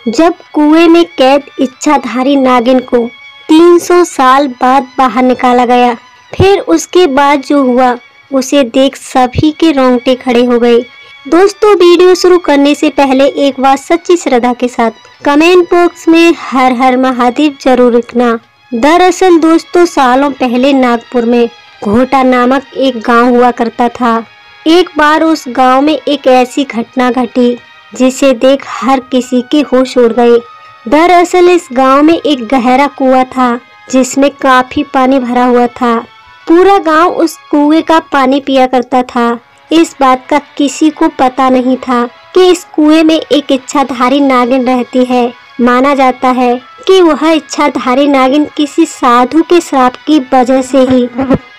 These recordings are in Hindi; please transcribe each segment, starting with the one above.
जब कुएं में कैद इच्छाधारी नागिन को 300 साल बाद बाहर निकाला गया, फिर उसके बाद जो हुआ उसे देख सभी के रोंगटे खड़े हो गए। दोस्तों, वीडियो शुरू करने से पहले एक बार सच्ची श्रद्धा के साथ कमेंट बॉक्स में हर हर महादेव जरूर लिखना। दरअसल दोस्तों, सालों पहले नागपुर में घोटा नामक एक गांव हुआ करता था। एक बार उस गांव में एक ऐसी घटना घटी जिसे देख हर किसी के होश उड़ गए। दरअसल इस गांव में एक गहरा कुआं था जिसमें काफी पानी भरा हुआ था। पूरा गांव उस कुएं का पानी पिया करता था। इस बात का किसी को पता नहीं था कि इस कुएं में एक इच्छाधारी नागिन रहती है। माना जाता है कि वह इच्छाधारी नागिन किसी साधु के श्राप की वजह से ही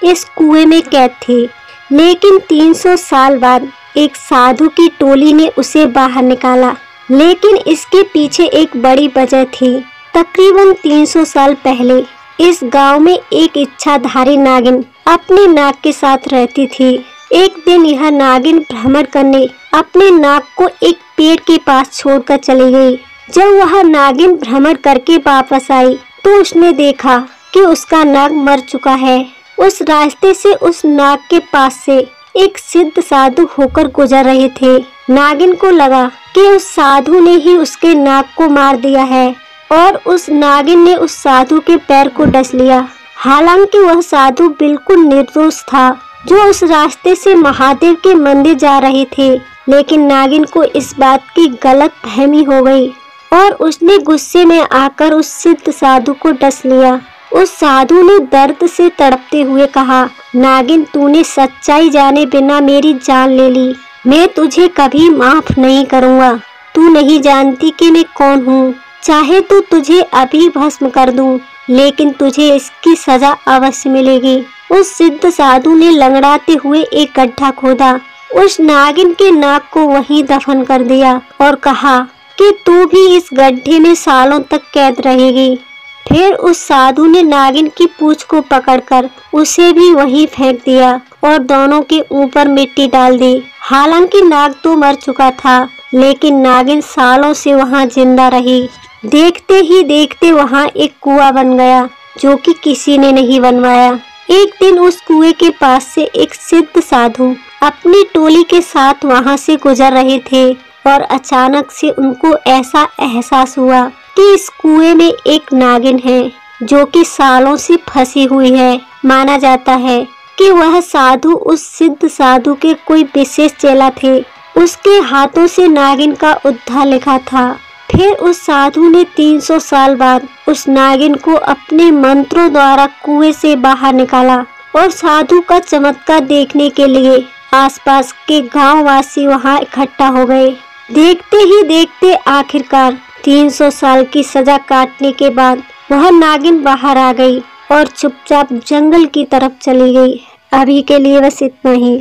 इस कुएं में कैद थी। लेकिन 300 साल बाद एक साधु की टोली ने उसे बाहर निकाला। लेकिन इसके पीछे एक बड़ी वजह थी। तकरीबन 300 साल पहले इस गांव में एक इच्छाधारी नागिन अपने नाग के साथ रहती थी। एक दिन यह नागिन भ्रमण करने अपने नाग को एक पेड़ के पास छोड़कर चली गई। जब वह नागिन भ्रमण करके वापस आई तो उसने देखा कि उसका नाग मर चुका है। उस रास्ते से उस नाग के पास से एक सिद्ध साधु होकर गुजर रहे थे। नागिन को लगा कि उस साधु ने ही उसके नाग को मार दिया है और उस नागिन ने उस साधु के पैर को डस लिया। हालांकि वह साधु बिल्कुल निर्दोष था जो उस रास्ते से महादेव के मंदिर जा रहे थे। लेकिन नागिन को इस बात की गलत फहमी हो गई और उसने गुस्से में आकर उस सिद्ध साधु को डस लिया। उस साधु ने दर्द से तड़पते हुए कहा, नागिन, तूने सच्चाई जाने बिना मेरी जान ले ली। मैं तुझे कभी माफ नहीं करूँगा। तू नहीं जानती कि मैं कौन हूँ। चाहे तो तुझे अभी भस्म कर दूँ, लेकिन तुझे इसकी सजा अवश्य मिलेगी। उस सिद्ध साधु ने लंगड़ाते हुए एक गड्ढा खोदा, उस नागिन के नाग को वहीं दफन कर दिया और कहा कि तू भी इस गड्ढे में सालों तक कैद रहेगी। फिर उस साधु ने नागिन की पूंछ को पकड़कर उसे भी वहीं फेंक दिया और दोनों के ऊपर मिट्टी डाल दी। हालांकि नाग तो मर चुका था, लेकिन नागिन सालों से वहां जिंदा रही। देखते ही देखते वहां एक कुआं बन गया जो कि किसी ने नहीं बनवाया। एक दिन उस कुएं के पास से एक सिद्ध साधु अपनी टोली के साथ वहां से गुजर रहे थे और अचानक से उनको ऐसा एहसास हुआ कि इस कुएं में एक नागिन है जो कि सालों से फंसी हुई है। माना जाता है कि वह साधु उस सिद्ध साधु के कोई विशेष चेला थे। उसके हाथों से नागिन का उद्धार लिखा था। फिर उस साधु ने 300 साल बाद उस नागिन को अपने मंत्रों द्वारा कुएं से बाहर निकाला और साधु का चमत्कार देखने के लिए आसपास के गांववासी वहां इकट्ठा हो गए। देखते ही देखते आखिरकार 300 साल की सजा काटने के बाद वह नागिन बाहर आ गई और चुपचाप जंगल की तरफ चली गई। अभी के लिए बस इतना ही।